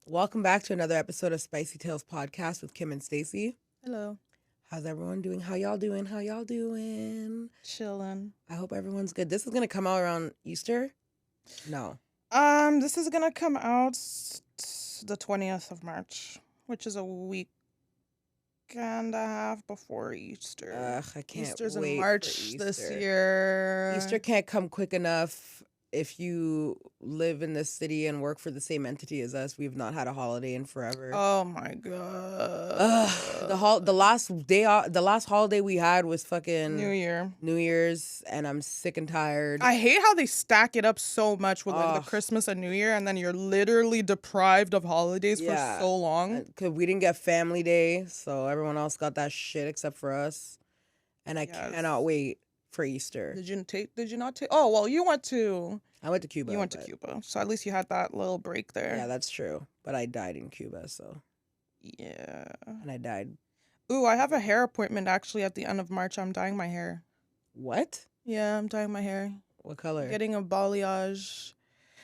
Welcome back to another episode of Spicy Tales Podcast with Kim and Stacy. Hello. How's everyone doing? How y'all doing? How y'all doing? Chilling. I hope everyone's good. This is gonna come out around Easter? No. This is gonna come out the 20th of March, which is a week and a half before Easter. I can't Easter's wait in for March this Easter. year. Easter can't come quick enough. If you live in this city and work for the same entity as us, we've not had a holiday in forever. Oh my god. The last holiday we had was fucking New Year's, and I'm sick and tired. I hate how they stack it up so much with like the Christmas and New Year, and then you're literally deprived of holidays for so long. Because we didn't get Family Day, so everyone else got that shit except for us. And I cannot wait for Easter. Did you not take? Oh, well, you went to... I went to Cuba. You went to Cuba, so at least you had that little break there. Yeah, that's true. But I died in Cuba, so... Yeah. And I died. Ooh, I have a hair appointment actually at the end of March. I'm dyeing my hair. What? Yeah, I'm dyeing my hair. What color? I'm getting a balayage.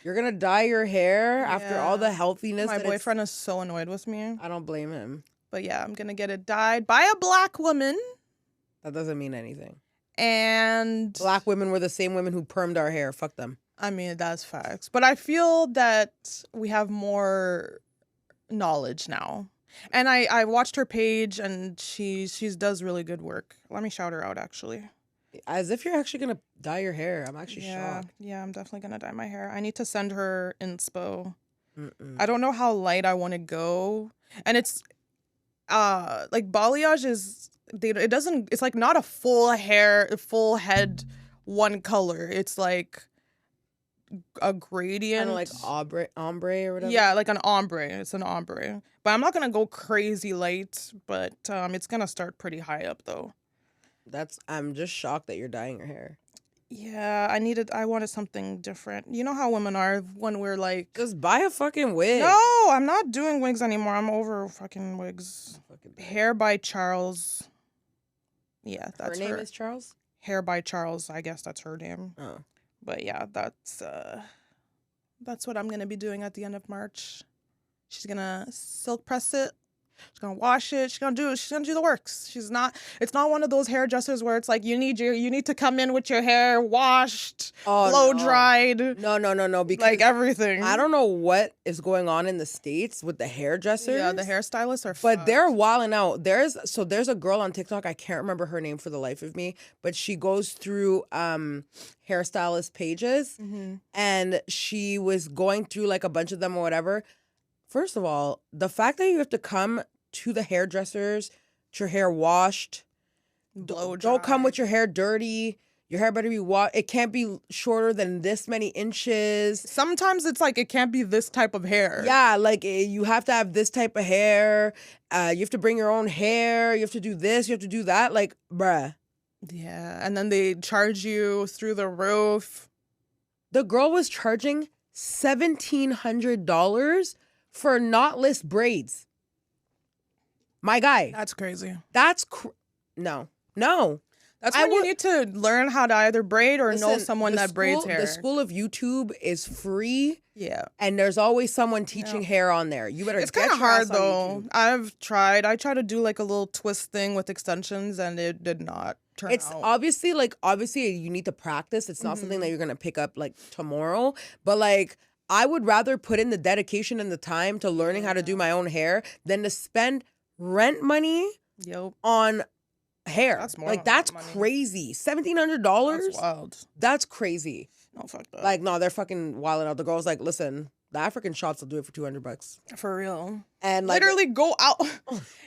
You're gonna dye your hair after all the healthiness? My boyfriend is so annoyed with me. I don't blame him. But yeah, I'm gonna get it dyed by a black woman. That doesn't mean anything. And black women were the same women who permed our hair. Fuck them. I mean, that's facts. But I feel that we have more knowledge now. And I watched her page, and she does really good work. Let me shout her out, actually. As if you're actually going to dye your hair. I'm actually shocked. Yeah, I'm definitely going to dye my hair. I need to send her inspo. I don't know how light I want to go. And it's, like, balayage is, it's like not a full head, one color. It's like a gradient. Kind of like ombre or whatever? Yeah, like an ombre. It's an ombre. But I'm not going to go crazy light, but it's going to start pretty high up, though. I'm just shocked that you're dyeing your hair. Yeah, I wanted something different. You know how women are when we're like... Just buy a fucking wig. No, I'm not doing wigs anymore. I'm over fucking wigs. Hair by Charles. Yeah, that's her. Her name is Charles? Hair by Charles, I guess that's her name. Oh. But yeah, that's what I'm going to be doing at the end of March. She's going to silk press it. She's gonna wash it. She's gonna do the works. It's not one of those hairdressers where it's like you need to come in with your hair washed, blow dried. No. Because like everything. I don't know what is going on in the States with the hairdressers. Yeah, the hairstylists are but they're wilding out. There's a girl on TikTok, I can't remember her name for the life of me, but she goes through hairstylist pages, and she was going through like a bunch of them or whatever. First of all, the fact that you have to come to the hairdressers, with your hair washed, don't come with your hair dirty. Your hair better be washed. It can't be shorter than this many inches. Sometimes it's like it can't be this type of hair. Yeah, like you have to have this type of hair. You have to bring your own hair. You have to do this. You have to do that. Like, bruh. Yeah, and then they charge you through the roof. The girl was charging $1,700 for knotless braids. My guy. That's crazy. No. That's when you need to learn how to either braid or know someone that braids hair. The school of YouTube is free. Yeah. And there's always someone teaching hair on there. You better It's kind of hard, though. I tried to do like a little twist thing with extensions, and it did not turn out. It's obviously you need to practice. It's not something that you're going to pick up like tomorrow. But like, I would rather put in the dedication and the time to learning how to do my own hair than to spend rent money on hair. That's crazy. $1,700? That's wild. That's crazy. No, fuck that. Like, no, they're fucking wilding out. The girl's like, listen, the African shops will do it for $200. For real. And like, literally go out.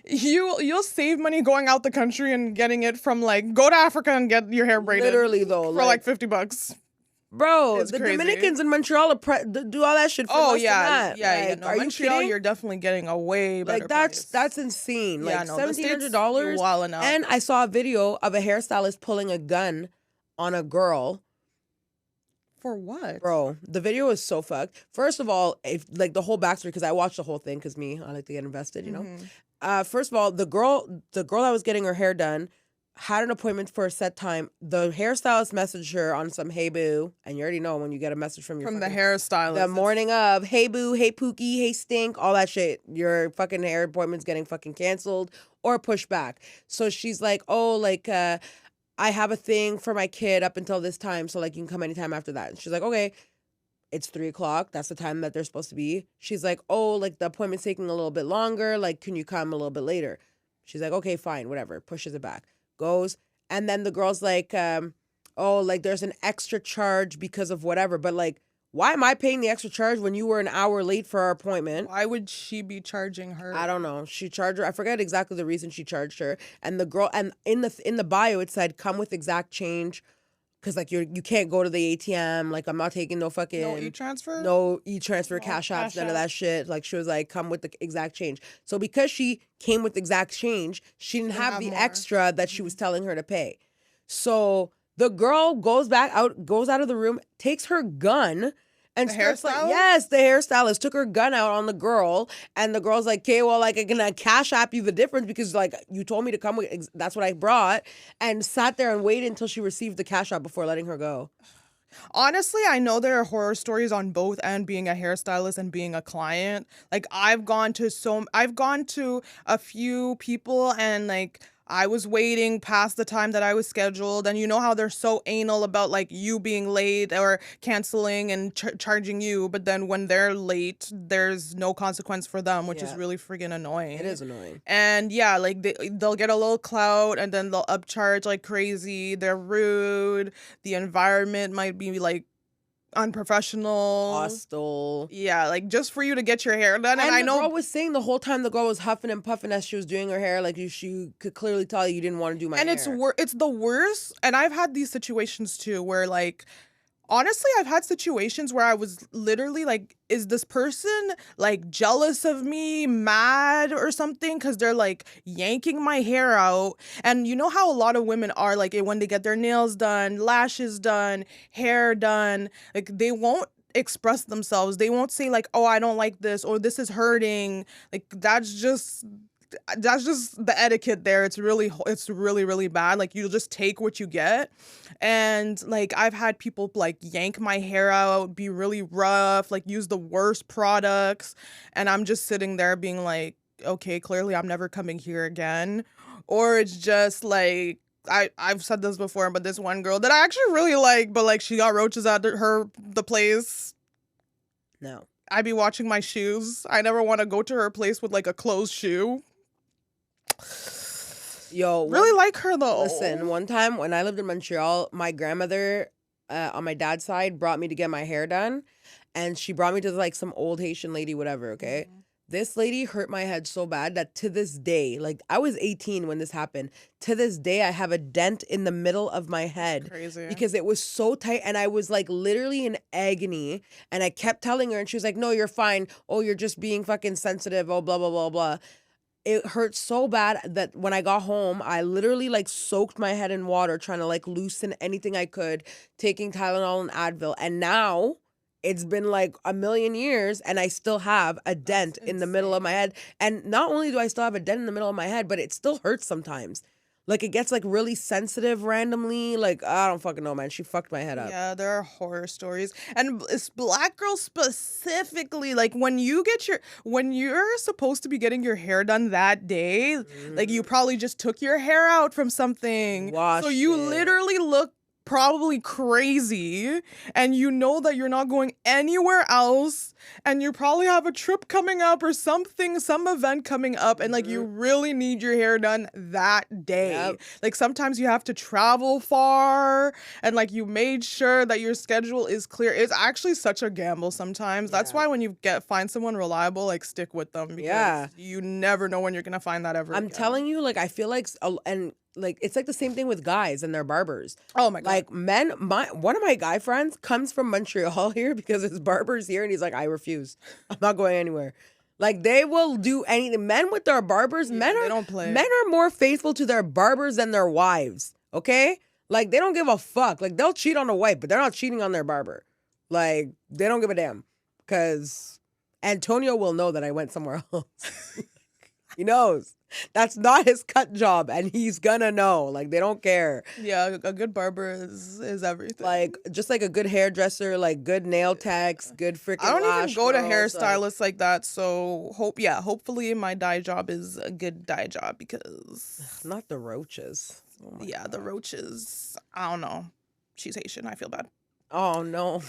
You'll save money going out the country and getting it from like, go to Africa and get your hair braided. Literally though. For like $50. Bro, it's the crazy. Dominicans in Montreal do all that shit for less than that. Yeah. Are Montreal, you kidding? You're definitely getting a way better price. That's insane. Yeah, like no, $1,700. And I saw a video of a hairstylist pulling a gun on a girl. For what? Bro, the video is so fucked. First of all, if like the whole backstory, because I watched the whole thing, because I like to get invested, you know. First of all, the girl that was getting her hair done, had an appointment for a set time. The hairstylist messaged her on some "Hey boo," and you already know when you get a message from your From the fucking- hairstylist. the morning of "Hey boo," "Hey Pookie," "Hey stink," all that shit. Your fucking hair appointment's getting fucking canceled or pushed back. So she's like, "Oh, like I have a thing for my kid up until this time, so like you can come anytime after that." And she's like, "Okay." It's 3:00. That's the time that they're supposed to be. She's like, "Oh, like the appointment's taking a little bit longer. Like, can you come a little bit later?" She's like, "Okay, fine, whatever." Pushes it back. Goes. And then the girl's like, "Oh, like there's an extra charge because of whatever." But like, why am I paying the extra charge when you were an hour late for our appointment? Why would she be charging her? I don't know. She charged her. I forget exactly the reason she charged her. And the girl, and in the bio it said, "Come with exact change." Because like you can't go to the ATM. Like I'm not taking no fucking No e-transfer? no e-transfer, No cash apps, Cash none of App. that shit. Like she was like, "Come with the exact change." So because she came with exact change, she didn't have the more. extra that she was telling her to pay. So the girl goes out of the room, takes her gun. And The starts like, hairstylist? yes, the hairstylist took her gun out on the girl, and the girl's like, "Okay, well, like, I'm gonna cash app you the difference because, like, you told me to come with, that's what I brought," and sat there and waited until she received the cash app before letting her go. Honestly, I know there are horror stories on both end, being a hairstylist and being a client. Like I've gone to a few people and like I was waiting past the time that I was scheduled, and you know how they're so anal about like you being late or canceling and charging you, but then when they're late, there's no consequence for them, which is Yeah. really friggin' annoying. It is annoying. And yeah, like they'll get a little clout and then they'll upcharge like crazy. They're rude. The environment might be like unprofessional. Hostile. Yeah, like just for you to get your hair done. And I the know girl was saying the whole time the girl was huffing and puffing as she was doing her hair, like she could clearly tell you didn't want to do my hair. it's the worst. And I've had these situations too where like honestly, I've had situations where I was literally like, is this person like jealous of me, mad or something? Because they're like yanking my hair out. And you know how a lot of women are like when they get their nails done, lashes done, hair done, like they won't express themselves. They won't say like, "Oh, I don't like this," or "This is hurting." Like that's just the etiquette there. It's really really bad. Like you'll just take what you get. And like I've had people like yank my hair out, be really rough, like use the worst products, and I'm just sitting there being like, okay, clearly I'm never coming here again. Or it's just like I've said this before, but this one girl that I actually really like, but like she got roaches at the place. No. I'd be watching my shoes. I never want to go to her place with like a closed shoe. Yo, Really like her though. Listen, one time when I lived in Montreal, my grandmother on my dad's side brought me to get my hair done, and she brought me to like some old Haitian lady, whatever, okay? This lady hurt my head so bad that to this day, like I was 18 when this happened, to this day I have a dent in the middle of my head. Crazy. Because it was so tight and I was like literally in agony, and I kept telling her and she was like, "No, you're fine. Oh, you're just being fucking sensitive. Oh, blah, blah, blah, blah." It hurt so bad that when I got home, I literally like soaked my head in water trying to like loosen anything I could, taking Tylenol and Advil. And now it's been like a million years and I still have a dent in the middle of my head. And not only do I still have a dent in the middle of my head, but it still hurts sometimes. Like it gets like really sensitive randomly. Like I don't fucking know, man. She fucked my head up. Yeah, there are horror stories. And it's Black girls specifically, like when you're supposed to be getting your hair done that day, like you probably just took your hair out from something. Washed so you it. literally look probably crazy, and you know that you're not going anywhere else, and you probably have a trip coming up or something, some event coming up, and like you really need your hair done that day. Yep. Like sometimes you have to travel far, and like you made sure that your schedule is clear. It's actually such a gamble sometimes. That's why when you find someone reliable, like stick with them, because you never know when you're gonna find that ever I'm again. telling you, like I feel like and like it's like the same thing with guys and their barbers. Oh my God. Like men, one of my guy friends comes from Montreal here because his barber's here, and he's like, "I refuse. I'm not going anywhere." Like they will do anything. Men with their barbers, they don't play. Men are more faithful to their barbers than their wives. Okay, like they don't give a fuck. Like they'll cheat on a wife, but they're not cheating on their barber. Like they don't give a damn, because Antonio will know that I went somewhere else. He knows. That's not his cut job, and he's gonna know. Like, they don't care. Yeah, a good barber is everything. Like, just like a good hairdresser, like good nail techs, good freaking I don't even lash go to girls, hairstylists like that, so hopefully my dye job is a good dye job because not the roaches. Oh my the God. roaches. I don't know. She's Haitian. I feel bad. Oh no.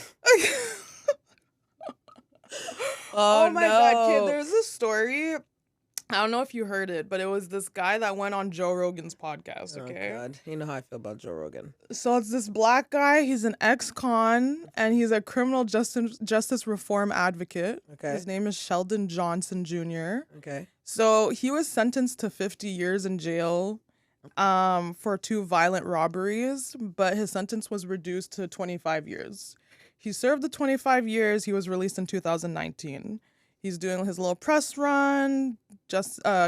Oh my God, kid. no. There's a story. I don't know if you heard it, but it was this guy that went on Joe Rogan's podcast, okay? Oh God. You know how I feel about Joe Rogan. So it's this black guy. He's an ex-con, and he's a criminal justice reform advocate. Okay. His name is Sheldon Johnson Jr. Okay. So he was sentenced to 50 years in jail for 2 violent robberies, but his sentence was reduced to 25 years. He served the 25 years. He was released in 2019. He's doing his little press run,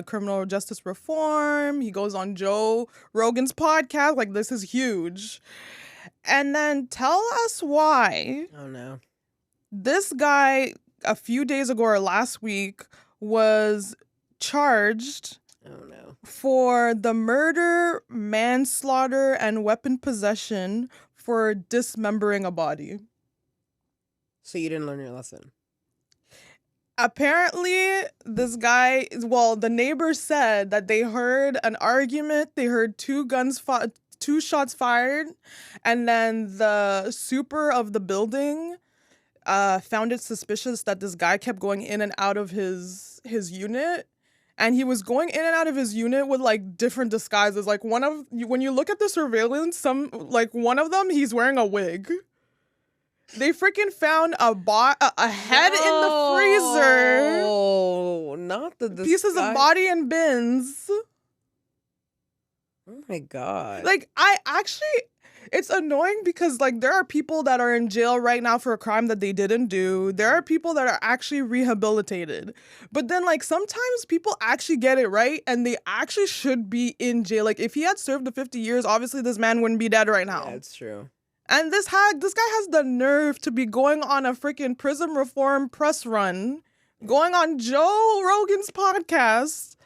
criminal justice reform. He goes on Joe Rogan's podcast. Like, this is huge. And then tell us why Oh no. this guy, a few days ago or last week, was charged Oh no. for the murder, manslaughter, and weapon possession for dismembering a body. So you didn't learn your lesson. Apparently, this guy, the neighbors said that they heard an argument. They heard 2 shots fired, and then the super of the building found it suspicious that this guy kept going in and out of his unit. And he was going in and out of his unit with like different disguises. Like when you look at the surveillance, one of them, he's wearing a wig. They freaking found a head in the freezer. Oh, not the Pieces of body in bins. Oh my God. Like, it's annoying because like there are people that are in jail right now for a crime that they didn't do. There are people that are actually rehabilitated. But then like sometimes people actually get it right and they actually should be in jail. Like if he had served the 50 years, obviously this man wouldn't be dead right now. Yeah, it's true. And this guy has the nerve to be going on a freaking prison reform press run, going on Joe Rogan's podcast,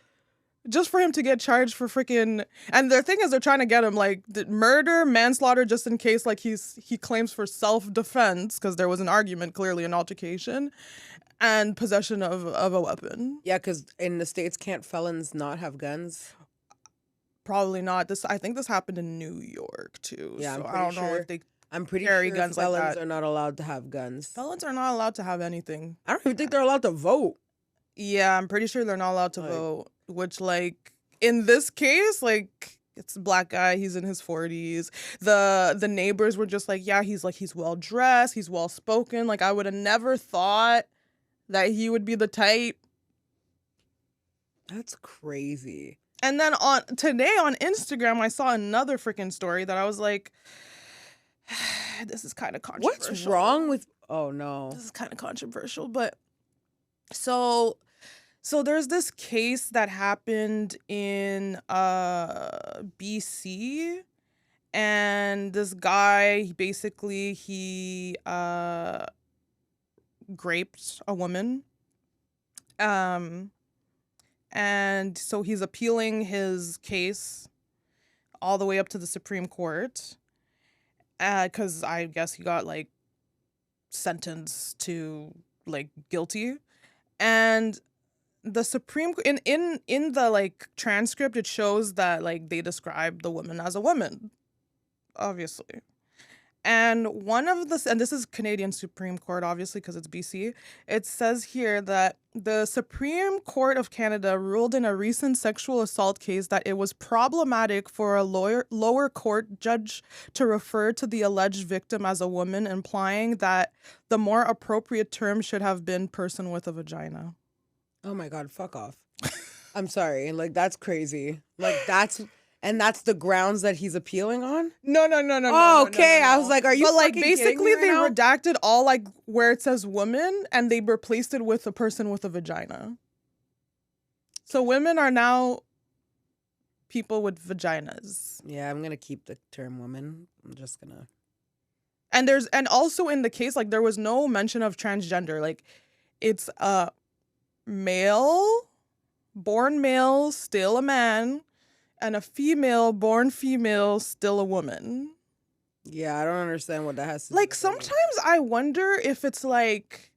just for him to get charged for freaking. And the thing is, they're trying to get him like murder, manslaughter, just in case like he claims for self-defense because there was an argument, clearly an altercation, and possession of a weapon. Yeah, because in the States, can't felons not have guns? Probably not. I think this happened in New York too. Yeah, so I'm I don't pretty know sure. if they I'm pretty carry sure guns like felons that. are not allowed to have guns. Felons are not allowed to have anything. I don't even think they're allowed to vote. Yeah, I'm pretty sure they're not allowed to Like- vote. Which, like, in this case, like, it's a black guy. He's in his 40s. The neighbors were just like, yeah, he's well dressed. He's well spoken. Like, I would have never thought that he would be the type. That's crazy. And then today on Instagram, I saw another freaking story that I was like, this is kind of controversial. What's wrong with? Oh no. This is kind of controversial, but so there's this case that happened in BC, and this guy he raped a woman. And so he's appealing his case all the way up to the Supreme Court. Because I guess he got like sentenced to like guilty. And the Supreme in the like transcript, it shows that like they describe the woman as a woman, obviously. And and this is Canadian Supreme Court, obviously, because it's BC. It says here that the Supreme Court of Canada ruled in a recent sexual assault case that it was problematic for a lower court judge to refer to the alleged victim as a woman, implying that the more appropriate term should have been person with a vagina. Oh my God, fuck off. I'm sorry. Like, that's crazy. Like, that's the grounds that he's appealing on? No. Oh, okay. No. I was like, are you But like fucking kidding basically me right they now? redacted all like where it says woman and they replaced it with a person with a vagina. So women are now people with vaginas. Yeah, I'm gonna keep the term woman. I'm just gonna. And also in the case, like there was no mention of transgender. Like it's a male born male, still a man, and a female, born female, still a woman. Yeah, I don't understand what that has to do Like, with sometimes I wonder if it's like,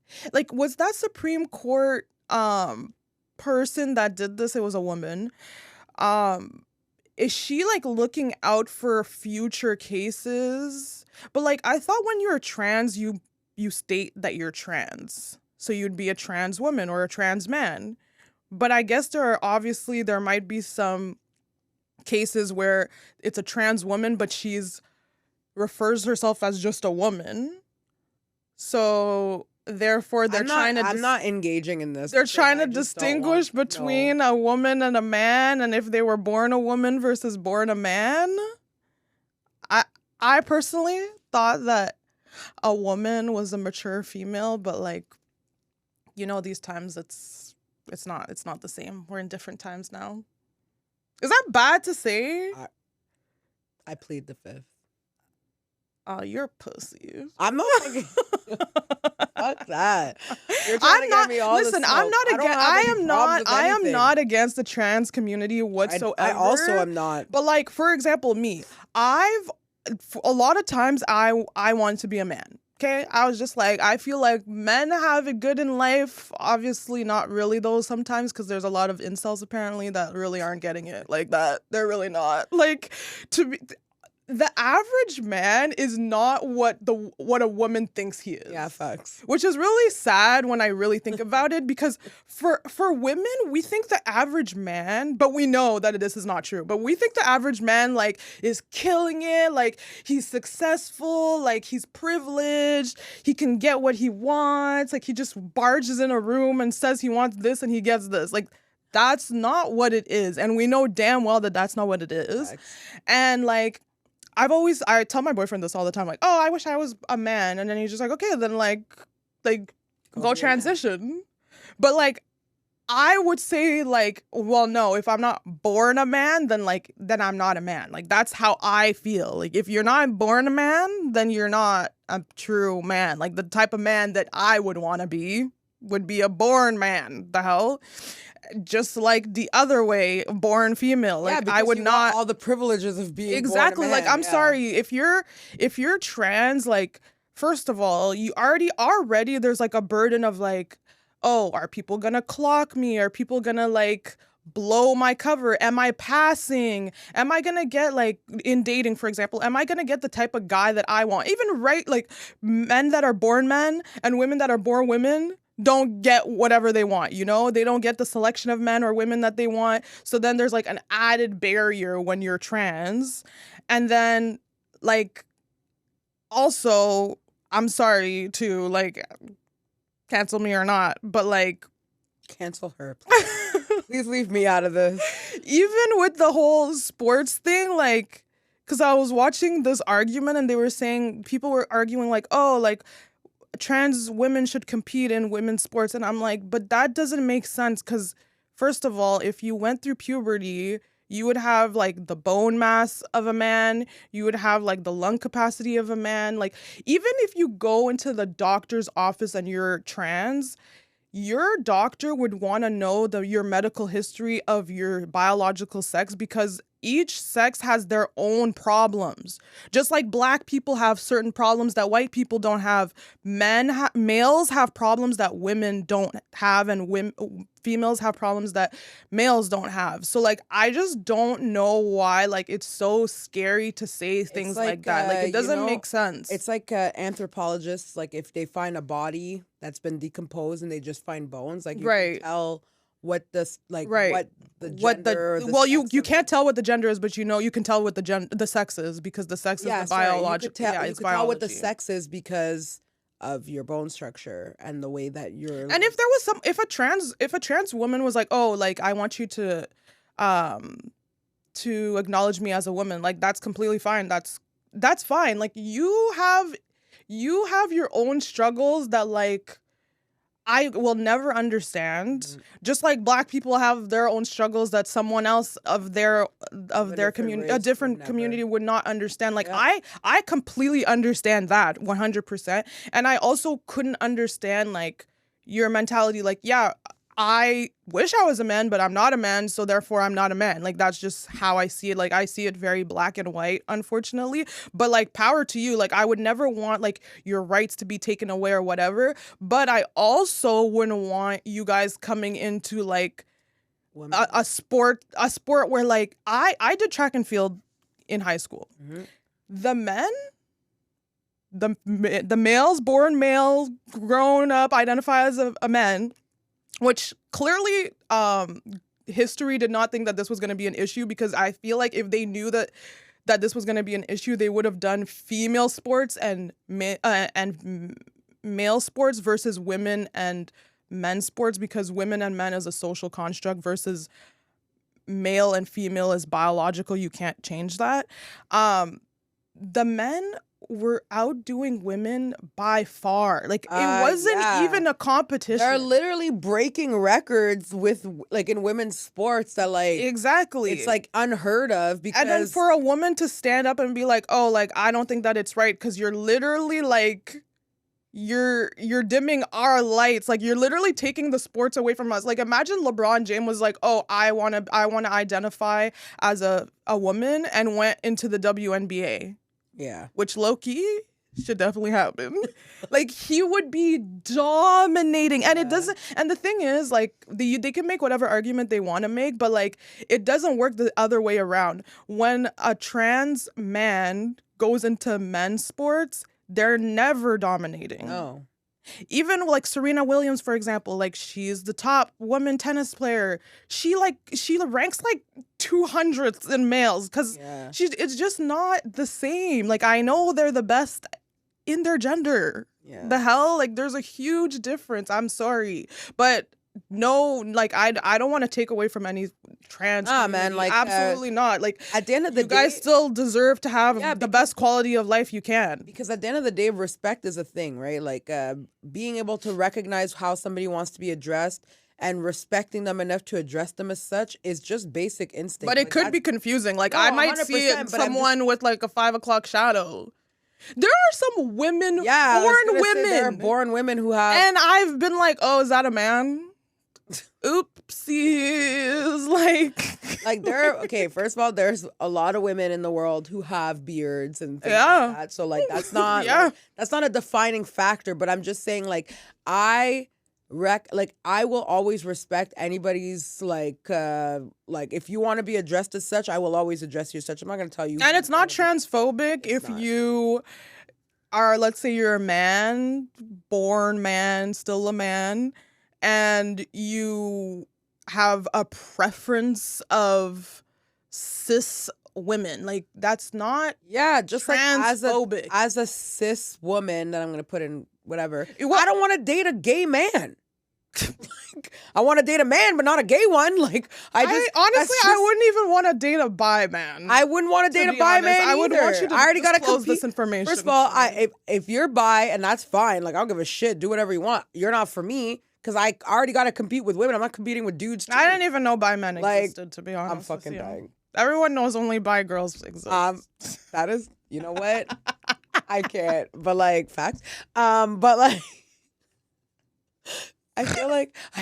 was that Supreme Court person that did this? It was a woman. Is she like looking out for future cases? But like, I thought when you're trans, you state that you're trans. So you'd be a trans woman or a trans man. But I guess there might be some cases where it's a trans woman, but she's refers herself as just a woman. So therefore I'm not engaging in this. They're trying to distinguish between a woman and a man, and if they were born a woman versus born a man. I personally thought that a woman was a mature female, but like, these times it's not the same. We're in different times now. Is that bad to say? I plead the fifth. Oh, you're a pussy. I'm not. Fuck that. You're trying to get me all listen, the I'm not against. I am not anything. against the trans community whatsoever. I also am not. But like, for example, me, a lot of times I wanted to be a man. Okay, I was just like, I feel like men have it good in life. Obviously, not really though. Sometimes, because there's a lot of incels apparently that really aren't getting it like that. They're really not like to be. The average man is not what a woman thinks he is. Yeah, facts. Which is really sad when I really think about it, because for women, we think the average man, but we know that this is not true. But we think the average man like is killing it, like he's successful, like he's privileged, he can get what he wants, like he just barges in a room and says he wants this and he gets this. Like, that's not what it is. And we know damn well that that's not what it is. Facts. And like, I tell my boyfriend this all the time, like, oh, I wish I was a man. And then he's just like, okay, then like go transition. But like, I would say like, well, no, if I'm not born a man, then I'm not a man. Like, that's how I feel. Like, if you're not born a man, then you're not a true man. Like, the type of man that I would want to be would be a born man. The hell? Just like the other way, born female. Like, I would not want all the privileges of being exactly. Born a man. Like, I'm sorry if you're trans. Like, first of all, you already there's like a burden of like, oh, are people gonna clock me? Are people gonna like blow my cover? Am I passing? Am I gonna get like in dating, for example? Am I gonna get the type of guy that I want? Even like men that are born men and women that are born women don't get whatever they want, they don't get the selection of men or women that they want. So then there's like an added barrier when you're trans. And then like, also, I'm sorry to like cancel me or not, but like, cancel her. Please leave me out of this. Even with the whole sports thing, like, because I was watching this argument and they were saying, people were arguing like, oh, like, trans women should compete in women's sports. And I'm like, but that doesn't make sense, because first of all, if you went through puberty, you would have like the bone mass of a man, you would have like the lung capacity of a man. Like, even if you go into the doctor's office and you're trans, your doctor would want to know your medical history of your biological sex, because each sex has their own problems. Just like black people have certain problems that white people don't have, males have problems that women don't have, and females have problems that males don't have. So like, I just don't know why like it's so scary to say things like that. Like, it doesn't make sense. It's like anthropologists, like if they find a body that's been decomposed and they just find bones, like you can tell what this like what the gender you can't tell what the gender is, but you can tell what the sex is, because the sex is the biological. You can tell what the sex is because of your bone structure and the way that you're. And if there was if a trans woman was like, oh, like, I want you to acknowledge me as a woman, like, that's completely fine. That's fine. Like, you have your own struggles that like I will never understand. Just like black people have their own struggles that someone else of their community, a different community, would not understand. Like, I completely understand that 100%. And I also couldn't understand like your mentality. Like, yeah, I wish I was a man, but I'm not a man, so therefore I'm not a man. Like, that's just how I see it. Like, I see it very black and white, unfortunately. But, like, power to you. Like, I would never want, like, your rights to be taken away or whatever. But I also wouldn't want you guys coming into, like, a sport where, like, I did track and field in high school. Mm-hmm. The men, the males, born males, grown up, identify as a man, which clearly history did not think that this was going to be an issue, because I feel like if they knew that this was going to be an issue, they would have done female sports and male sports versus women and men's sports, because women and men is a social construct versus male and female is biological. You can't change that. The men were outdoing women by far. Like, it wasn't even a competition. They're literally breaking records with, like, in women's sports that, like, exactly, it's like unheard of. Because, and then for a woman to stand up and be like, oh, like, I don't think that it's right, because you're literally like, you're dimming our lights. Like, you're literally taking the sports away from us. Like, imagine LeBron James was like, oh, I want to identify as a woman, and went into the WNBA. Yeah. Which low-key should definitely happen. Like, he would be dominating. And it doesn't, and the thing is, like, they can make whatever argument they want to make, but, like, it doesn't work the other way around. When a trans man goes into men's sports, they're never dominating. No. Even, like, Serena Williams, for example, like, she's the top woman tennis player. She ranks, like, 200th in males, because it's just not the same. Like, I know they're the best in their gender. Yeah. The hell? Like, there's a huge difference. I'm sorry. But no, like, I don't want to take away from any trans community. Man, like, absolutely not. Like, at the end of the day, you guys still deserve to have the best quality of life you can. Because at the end of the day, respect is a thing, right? Like, being able to recognize how somebody wants to be addressed and respecting them enough to address them as such is just basic instinct. But it could be confusing. Like, I might see someone with, like, a 5 o'clock shadow. There are some women, there are born women who have, and I've been like, oh, is that a man? Oopsies. Like okay, first of all, there's a lot of women in the world who have beards and things like that. So, like, that's not that's not a defining factor, but I'm just saying, like, I will always respect anybody's, like, if you want to be addressed as such, I will always address you as such. I'm not going to tell you. And it's not transphobic if you are, let's say you're a man, born man, still a man, and you have a preference of cis women. Like, that's not just transphobic. Like, as a cis woman that I'm going to put in whatever, I don't want to date a gay man. Like, I want to date a man, but not a gay one. Like, I wouldn't even want to date a bi man. I wouldn't want to date a bi man either. I would want you to I already got to disclose this information. First of all, if you're bi, and that's fine. Like, I don't give a shit. Do whatever you want. You're not for me. Because I already got to compete with women. I'm not competing with dudes, too. I didn't even know bi men existed, to be honest. I'm fucking dying. Everyone knows only bi girls exist. That is, you know what? I can't. But, like, facts. But, like, I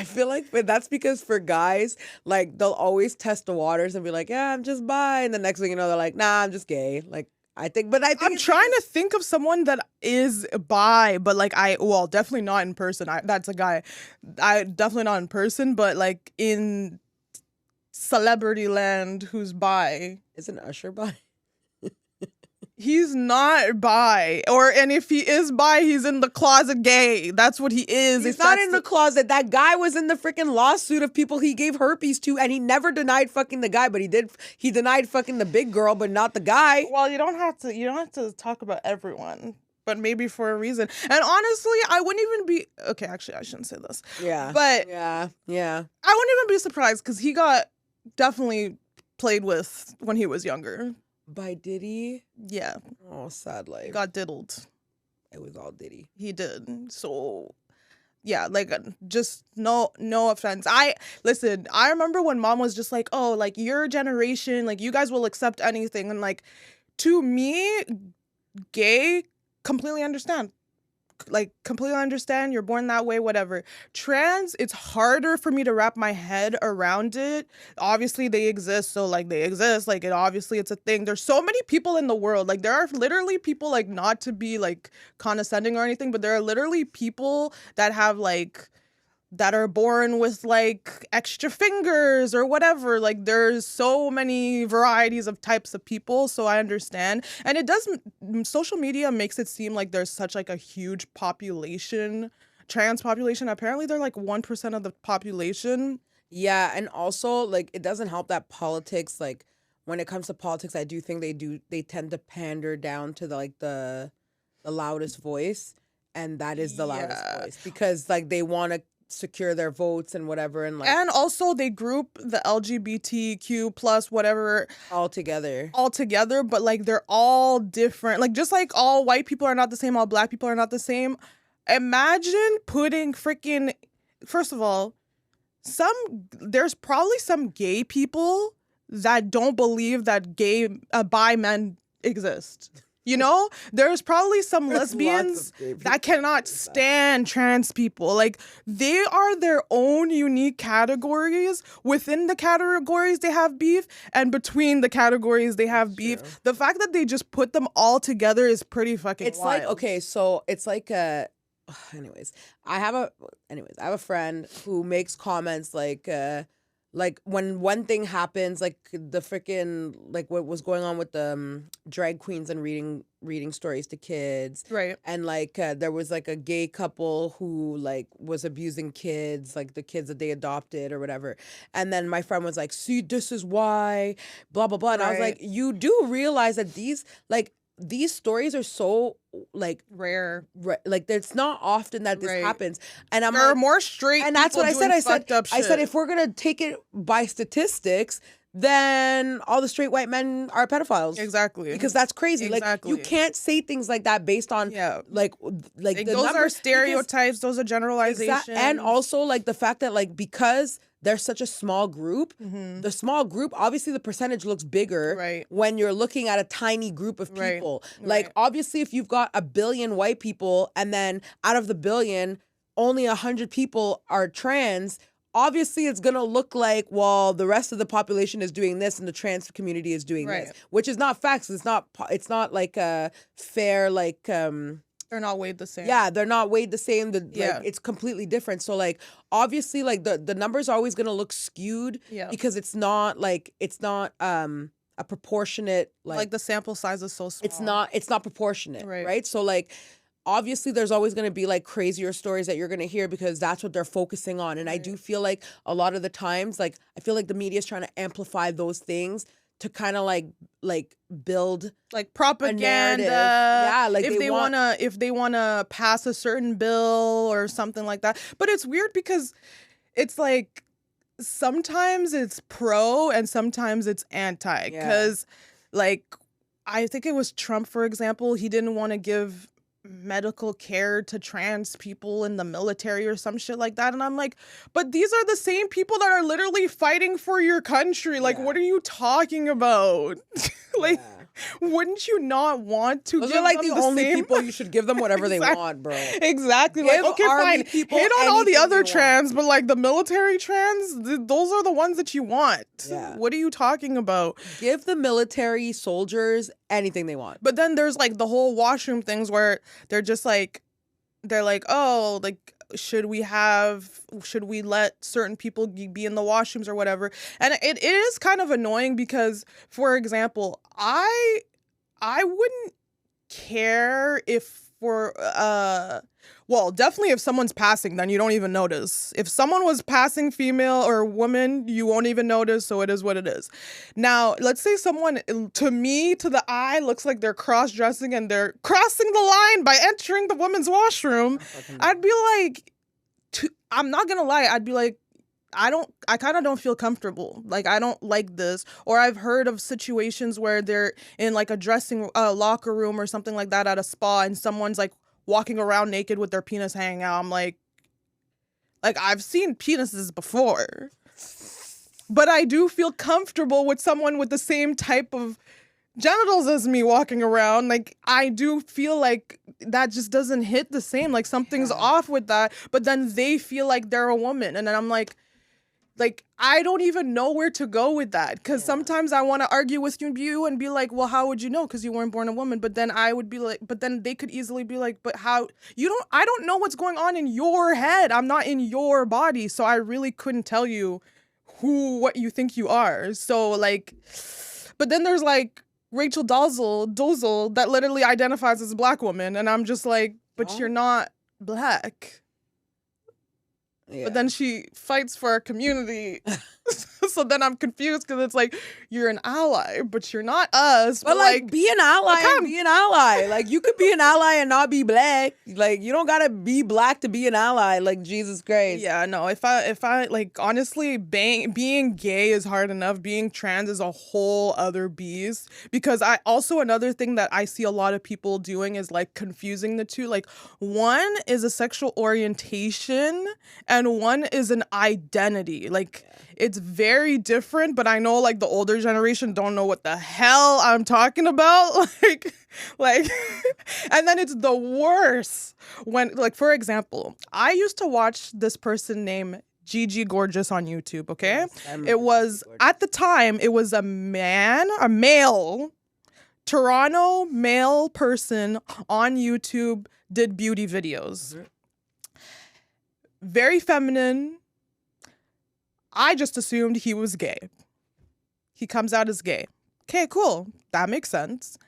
feel like, but that's because for guys, like, they'll always test the waters and be like, yeah, I'm just bi. And the next thing you know, they're like, nah, I'm just gay. Like, I think I'm trying to think of someone that is bi, but, like, definitely not in person. That's a guy. I definitely not in person, but, like, in celebrity land, who's bi. Isn't Usher bi? He's not bi, and if he is bi, he's in the closet gay. That's what he is. He's not in the closet. That guy was in the freaking lawsuit of people he gave herpes to, and he never denied fucking the guy, but he did. He denied fucking the big girl, but not the guy. Well, you don't have to talk about everyone, but maybe for a reason. And honestly, I wouldn't even be okay. Actually, I shouldn't say this. Yeah. But yeah. I wouldn't even be surprised because he got definitely played with when he was younger. By Diddy? Yeah. Oh, sad life. He got diddled. It was all Diddy. He did. So, yeah, like, just no offense. I remember when mom was just like, oh, like, your generation, like, you guys will accept anything. And, like, to me, gay, completely understand. like completely understand. You're born that way, whatever. Trans, it's harder for me to wrap my head around it. Obviously they exist, so like they exist, like obviously it's a thing. There's so many people in the world. Like there are literally people, like, not to be like condescending or anything, but there are literally people that have like that are born with like extra fingers or whatever. Like there's so many varieties of types of people, so I understand. And it does, social media makes it seem like there's such like a huge population, trans population. Apparently they're like 1% of the population. Yeah, and also like it doesn't help that politics, like when it comes to politics, I do think they tend to pander down to the loudest voice, and that is the loudest voice, because like they want to secure their votes and whatever, and like, and also they group the LGBTQ plus whatever all together, but like they're all different. Like just like all white people are not the same, all black people are not the same. Imagine putting freaking, first of all, there's probably some gay people that don't believe that bi men exist. You know, there's probably some lesbians that cannot stand trans people. Like, they are their own unique categories. Within the categories, they have beef, and between the categories, they have beef. True. The fact that they just put them all together is pretty fucking wild. Like, okay, so it's like anyways, I have a friend who makes comments like when one thing happens, like the freaking, like what was going on with the drag queens and reading stories to kids, right? And like there was like a gay couple who like was abusing kids, like the kids that they adopted or whatever. And then my friend was like, "See, this is why," blah blah blah. And I was like, you do realize that these stories are so like rare. Like it's not often that this happens, and there are more straight. And that's what I said. I said if we're gonna take it by statistics, then all the straight white men are pedophiles. Exactly. Because that's crazy. Exactly. Like you can't say things like that based on like the those are stereotypes. Those are generalizations. And also like the fact that like because they're such a small group, the small group, obviously the percentage looks bigger when you're looking at a tiny group of people. Like obviously if you've got 1 billion white people and then out of the 1 billion, only 100 people are trans, obviously it's going to look like, well, the rest of the population is doing this and the trans community is doing this, which is not facts. It's not like a fair, like, they're not weighed the same. Yeah, they're not weighed the same. Like, it's completely different. So like obviously like the numbers are always gonna look skewed because it's not a proportionate like the sample size is so small. It's not proportionate, right? So like obviously there's always gonna be like crazier stories that you're gonna hear because that's what they're focusing on. And I do feel like a lot of the times, like I feel like the media is trying to amplify those things to kind of like build like propaganda. Yeah, like if they wanna pass a certain bill or something like that. But it's weird because it's like sometimes it's pro and sometimes it's anti. Because like I think it was Trump, for example, he didn't want to give medical care to trans people in the military or some shit like that, and I'm like, but these are the same people that are literally fighting for your country. Like what are you talking about? Like wouldn't you not want to Those give are like them the the only same? people you should give them whatever they want, bro. Exactly. Like, okay, fine. Hate on all the other trans, but like the military trans, those are the ones that you want. What are you talking about? Give the military soldiers anything they want. But then there's like the whole washroom things where they're just like, oh, like, should we let certain people be in the washrooms or whatever? And it is kind of annoying because, for example, I wouldn't care if definitely if someone's passing, then you don't even notice. If someone was passing, female or woman, you won't even notice, so it is what it is. Now, let's say someone, to me, to the eye, looks like they're cross-dressing and they're crossing the line by entering the women's washroom. I'd be like, I'm not gonna lie, I'd be like, I kind of don't feel comfortable. Like, I don't like this. Or I've heard of situations where they're in like a dressing locker room or something like that at a spa and someone's like walking around naked with their penis hanging out. I'm like I've seen penises before. But I do feel comfortable with someone with the same type of genitals as me walking around. Like, I do feel like that just doesn't hit the same. Like, something's off with that. But then they feel like they're a woman. And then I'm like, I don't even know where to go with that. Because sometimes I want to argue with you and be like, well, how would you know? Because you weren't born a woman. But then I would be like, but then they could easily be like, but how? I don't know what's going on in your head. I'm not in your body. So I really couldn't tell you what you think you are. So, like, but then there's like Rachel Dolezal that literally identifies as a black woman. And I'm just like, but you're not black. Yeah. But then she fights for our community. So then I'm confused because it's like, you're an ally, but you're not us. But like, be an ally and be an ally. Like, you could be an ally and not be black. Like, you don't gotta be black to be an ally. Like, Jesus Christ. Yeah, no. If I like, honestly, being gay is hard enough. Being trans is a whole other beast. Because another thing that I see a lot of people doing is like confusing the two. Like, one is a sexual orientation and one is an identity. Like, it's very different, but I know like the older generation don't know what the hell I'm talking about. Like, and then it's the worst when, like, for example, I used to watch this person named Gigi Gorgeous on YouTube. Okay. Yes, it was at the time, it was a male Toronto male person on YouTube, did beauty videos. Mm-hmm. Very feminine. I just assumed he was gay. He comes out as gay. Okay, cool. That makes sense.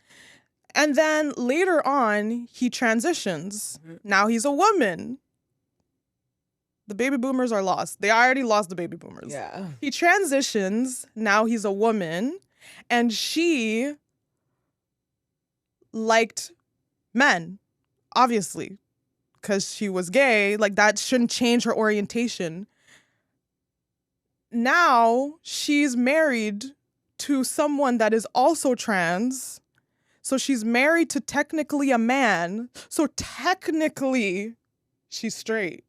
And then later on, he transitions. Now he's a woman. The baby boomers are lost. They already lost the baby boomers. Yeah. He transitions. Now he's a woman. And she liked men, obviously, because she was gay. Like, that shouldn't change her orientation. Now she's married to someone that is also trans. So she's married to technically a man. So technically she's straight.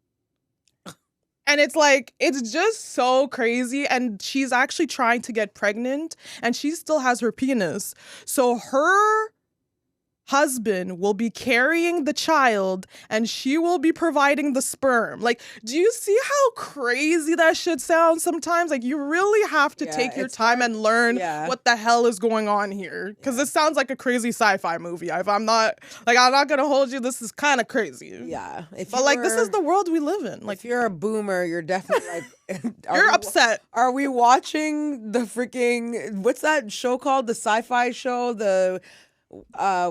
And it's like, it's just so crazy. And she's actually trying to get pregnant and she still has her penis. So her husband will be carrying the child and she will be providing the sperm. Like, do you see how crazy that shit sounds sometimes? Like, you really have to take your time and learn what the hell is going on here. Because this sounds like a crazy sci-fi movie. I'm not gonna hold you. This is kind of crazy. Yeah. But this is the world we live in. Like, if you're a boomer, you're definitely like, you're upset. Are we watching the freaking, what's that show called? The sci-fi show? The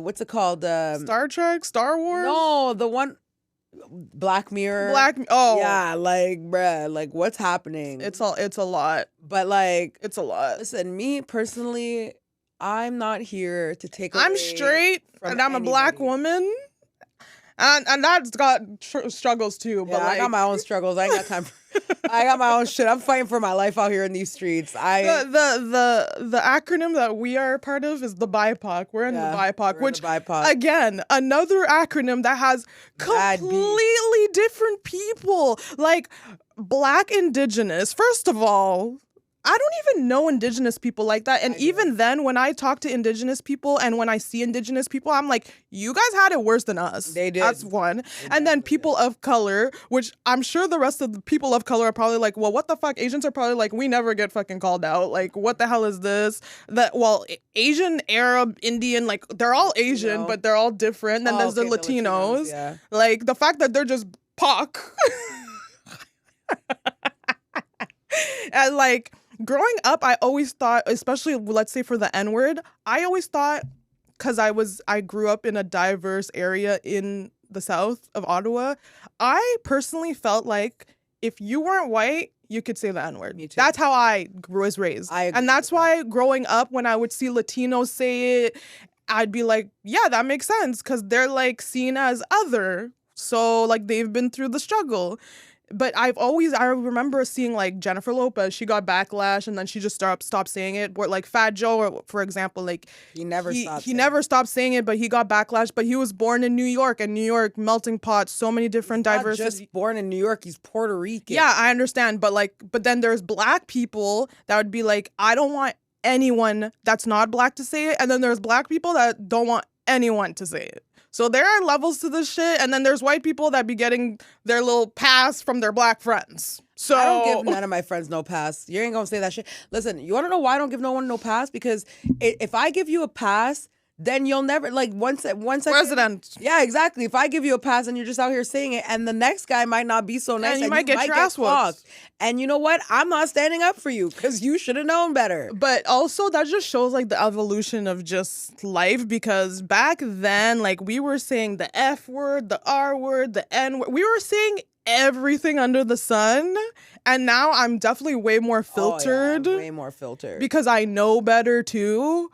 what's it called? Star Trek, Star Wars? No, the one, Black Mirror. Yeah, like, bruh, like, what's happening? It's a lot. But like, it's a lot. Listen, me personally, I'm not here to take away. I'm straight and I'm a black woman. And that's got struggles too. But I got my own struggles. I ain't got time for I got my own shit. I'm fighting for my life out here in these streets. The acronym that we are a part of is the BIPOC. We're in the BIPOC, which again, another acronym that has completely different people. Like, Black Indigenous. First of all, I don't even know Indigenous people like that. And even then, when I talk to Indigenous people and when I see Indigenous people, I'm like, you guys had it worse than us. They did. That's one. And then people of color, which I'm sure the rest of the people of color are probably like, well, what the fuck? Asians are probably like, we never get fucking called out. Like, what the hell is this? Asian, Arab, Indian, like, they're all Asian, but they're all different. Then there's the Latinos. Yeah. Like, the fact that they're just POC. And like, growing up, I always thought, especially let's say for the N-word, I always thought, because I grew up in a diverse area in the south of Ottawa, I personally felt like if you weren't white, you could say the N-word. Me too. That's how I was raised. And that's why growing up, when I would see Latinos say it, I'd be like, yeah, that makes sense, because they're like seen as other. So like they've been through the struggle. But I remember seeing like Jennifer Lopez, she got backlash and then she just stopped saying it. But like Fat Joe, for example, like he never stopped saying it, but he got backlash. But he was born in New York, and New York, melting pot, so many different diversity. Not just born in New York, he's Puerto Rican. Yeah, I understand. But then there's Black people that would be like, I don't want anyone that's not black to say it, and then there's black people that don't want anyone to say it. So there are levels to this shit, and then there's white people that be getting their little pass from their black friends. So I don't give none of my friends no pass. You ain't gonna say that shit. Listen, you wanna know why I don't give no one no pass? Because if I give you a pass, then you'll never, like, once President. Yeah, exactly. If I give you a pass and you're just out here saying it, and the next guy might not be so nice, and you might get your ass whooped. fucked. And you know what? I'm not standing up for you because you should have known better. But also that just shows like the evolution of just life, because back then, like, we were saying the F word, the R word, the N word. We were saying everything under the sun. And now I'm definitely way more filtered. Oh, yeah, way more filtered. Because I know better too.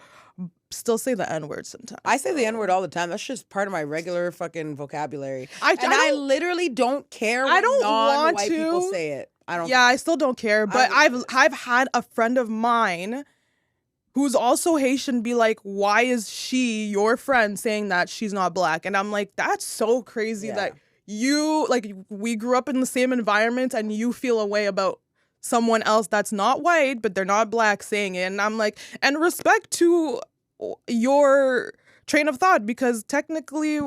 Still say the N-word sometimes. I say the N-word all the time. That's just part of my regular fucking vocabulary. I literally don't care when non-white people say it. I don't. Yeah, I still don't care. But I've had a friend of mine who's also Haitian be like, why is she, your friend, saying that she's not black? And I'm like, that's so crazy that you, like, we grew up in the same environment and you feel a way about someone else that's not white, but they're not black saying it. And I'm like, and respect to your train of thought, because technically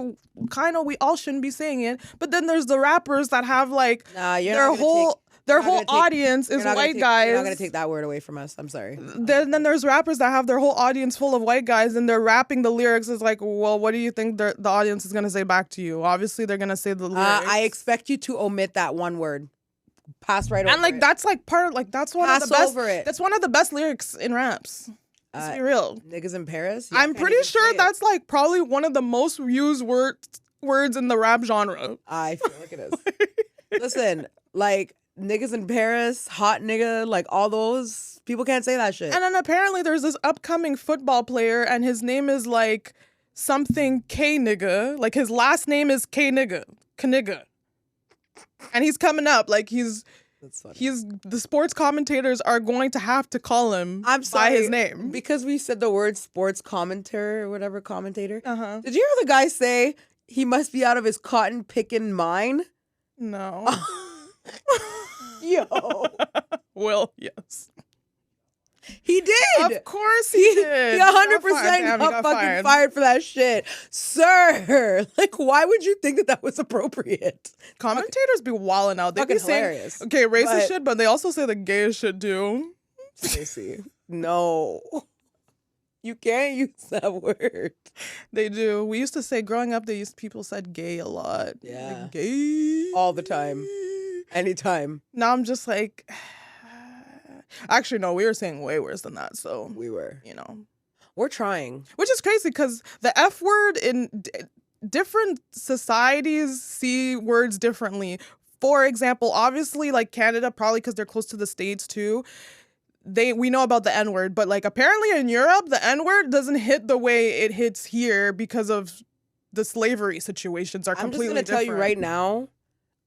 kind of we all shouldn't be saying it, but then there's the rappers that have like their whole audience is white guys. You're not gonna take that word away from us. I'm sorry. Then there's rappers that have their whole audience full of white guys, and they're rapping the lyrics. It's like, well, what do you think the audience is gonna say back to you? Obviously they're gonna say the lyrics. I expect you to omit that one word. Pass right over and like it. That's like part of like that's one Pass of the best over it. That's one of the best lyrics in raps. Let's be real. Niggas in Paris? Yeah, I'm pretty sure that's like probably one of the most used words in the rap genre. I feel like it is. Listen, like niggas in Paris, hot nigga, like all those, people can't say that shit. And then apparently there's this upcoming football player and his name is like something K nigga. Like his last name is K nigga. Knigga. And he's coming up. Like he's the sports commentators are going to have to call him by his name. Because we said the word sports commentator or whatever, commentator. Did you hear the guy say he must be out of his cotton picking mind? No. Yo. Well, yes. He did. Of course he did. He 100% got fucking fired for that shit. Sir, like, why would you think that was appropriate? Commentators be wilding out. They be saying, hilarious. Okay, racist shit, but they also say the gayest shit too. Stacey, no. You can't use that word. They do. We used to say, growing up, people said gay a lot. Yeah. Like, gay. All the time. Anytime. Now I'm just like... Actually, no, we were saying way worse than that. So we were, we're trying, which is crazy because the F word in different societies see words differently. For example, obviously, like Canada, probably because they're close to the States too. We know about the N word, but like apparently in Europe, the N word doesn't hit the way it hits here because of the slavery situations are completely different. I'm just gonna tell you right now,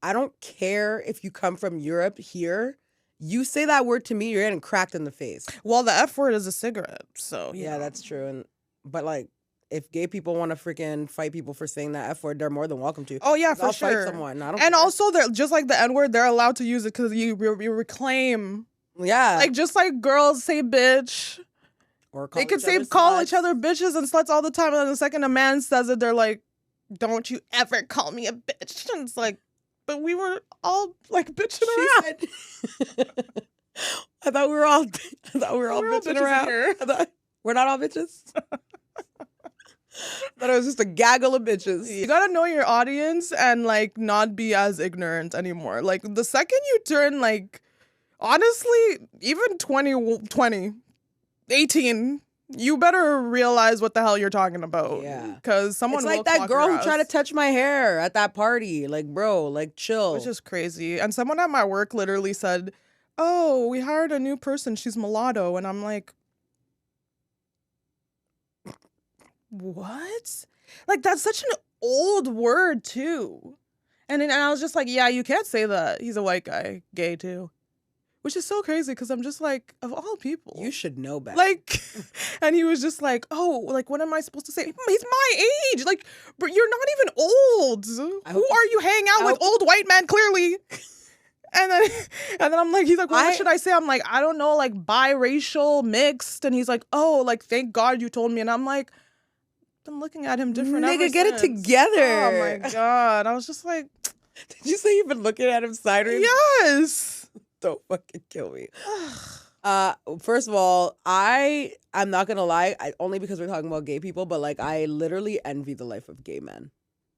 I don't care if you come from Europe here. You say that word to me, you're getting cracked in the face. Well, the F word is a cigarette, so yeah, that's true. But like, if gay people want to freaking fight people for saying that F word, they're more than welcome to. Oh yeah, for I'll sure. Fight someone. I don't and care. Also, they're just like the N word. They're allowed to use it because you reclaim. Yeah, like just like girls say bitch, or they could call each other bitches and sluts all the time. And then the second a man says it, they're like, "Don't you ever call me a bitch?" And it's like, but we were all like bitching around. I thought we were all bitching around. We're not all bitches. Thought it was just a gaggle of bitches. You gotta know your audience and like not be as ignorant anymore. Like the second you turn like, honestly, even 20, 18, you better realize what the hell you're talking about. Yeah. Because someone It's like that girl who tried to touch my hair at that party. Like, bro, like chill. Which is crazy. And someone at my work literally said, "Oh, we hired a new person. She's mulatto." And I'm like, what? Like, that's such an old word, too. And I was just like, yeah, you can't say that. He's a white guy, gay, too. Which is so crazy because I'm just like, of all people. You should know better. Like, and he was just like, oh, like, what am I supposed to say? He's my age. Like, but you're not even old. Who are you hanging out with? Old white man, clearly. And then, I'm like, he's like, well, what should I say? I'm like, I don't know, like biracial, mixed. And he's like, oh, like, thank God you told me. And I'm like, been looking at him different. Nigga, get it together. Oh my God. I was just like, did you say you've been looking at him sideways? yes. Don't fucking kill me. First of all, I'm not gonna lie, only because we're talking about gay people, but like I literally envy the life of gay men.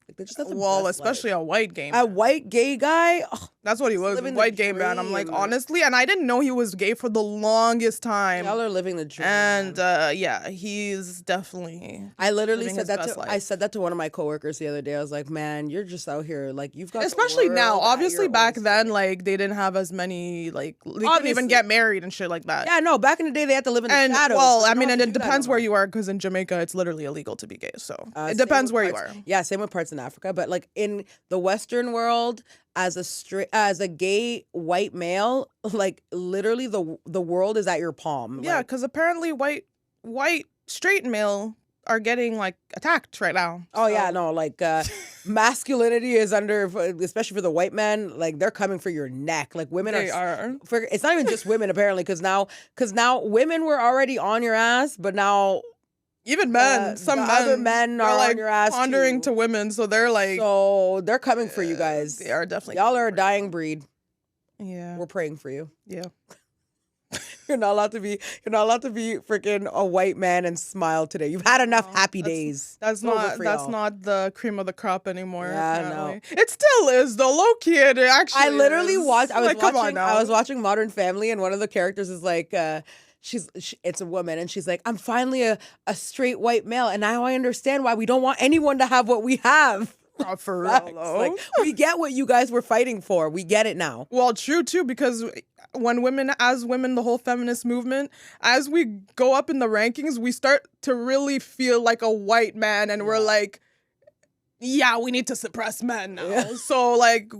Like they just have the best especially life. a white gay man. A white gay guy. Oh, that's what he was, a white gay man. I'm like, honestly, and I didn't know he was gay for the longest time. Y'all are living the dream. And yeah, he's definitely. I literally said that to. I said that to one of my coworkers the other day. I was like, man, you're just out here like you've got. Especially now, obviously back then, like they didn't have as many like they couldn't even get married and shit like that. Yeah, no, back in the day they had to live in the shadows. Well, I mean, and it depends where you are, because in Jamaica it's literally illegal to be gay. So it depends where you are. Yeah, same with parts in Africa, but like in the Western world, as a gay white male, like literally the world is at your palm. Yeah, because apparently white straight male are getting like attacked right now. Oh yeah, no, like masculinity is under, especially for the white men, like they're coming for your neck. Like women are. It's not even just women apparently, because now women were already on your ass, but now. Even men, other men are like on your ass pondering too. to women, so they're like, so they're coming for you guys. They are definitely. Y'all are a dying breed. Yeah, we're praying for you. Yeah, you're not allowed to be freaking a white man and smile today. You've had enough happy days. That's not the cream of the crop anymore. Yeah, no, it still is though. Low key, it actually. I literally watched. I was watching Modern Family, and one of the characters is like. It's a woman, and she's like, I'm finally a straight white male, and now I understand why we don't want anyone to have what we have. Not for real, though. Like, we get what you guys were fighting for. We get it now. Well, true too, because when women, the whole feminist movement, as we go up in the rankings, we start to really feel like a white man, and we're like, yeah, we need to suppress men now. Yeah. So like.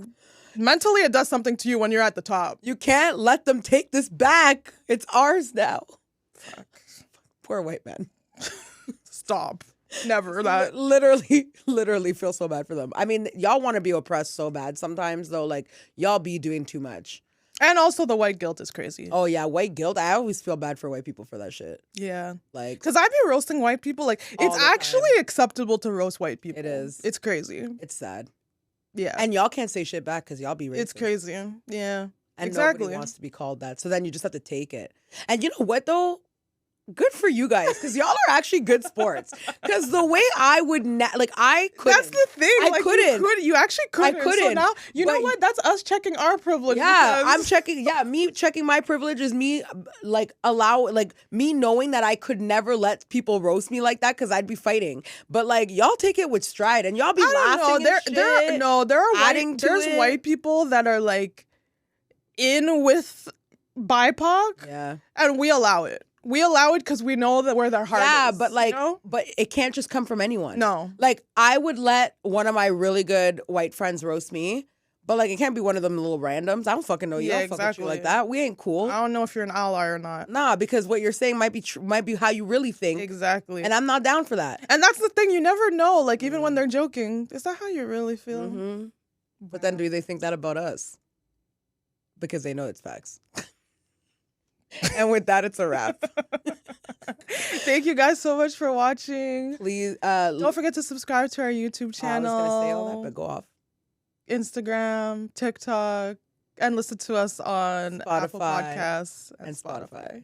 Mentally, it does something to you when you're at the top. You can't let them take this back. It's ours now. Fuck. Poor white men. Stop. Never that. Literally feel so bad for them. I mean, y'all want to be oppressed so bad sometimes, though. Like, y'all be doing too much. And also the white guilt is crazy. Oh, yeah. White guilt. I always feel bad for white people for that shit. Yeah. Like, because I be roasting white people. Like, it's actually acceptable to roast white people. It is. It's crazy. It's sad. Yeah. And y'all can't say shit back because y'all be racist. It's crazy. Yeah. And nobody wants to be called that. So then you just have to take it. And you know what, though? Good for you guys, because y'all are actually good sports. Because the way I would, I couldn't. That's the thing. I couldn't. You actually couldn't. I couldn't. So now, you know what? That's us checking our privilege. Yeah, I'm checking. Yeah, me checking my privilege is me, me knowing that I could never let people roast me like that because I'd be fighting. But like, y'all take it with stride, and y'all be laughing and shit. There's white people that are like in with BIPOC. Yeah. And we allow it. We allow it because we know that where their heart is. Yeah, but like, but it can't just come from anyone. No. Like, I would let one of my really good white friends roast me, but like, it can't be one of them little randoms. I don't fucking know you. I don't fuck with you like that. We ain't cool. I don't know if you're an ally or not. Nah, because what you're saying might be how you really think. Exactly. And I'm not down for that. And that's the thing. You never know. Like, even when they're joking, is that how you really feel? Mm-hmm. But then do they think that about us? Because they know it's facts. And with that, it's a wrap. Thank you guys so much for watching. Please don't forget to subscribe to our YouTube channel. I was gonna say all that, but go off. Instagram, TikTok, and listen to us on Spotify, Apple Podcasts and Spotify.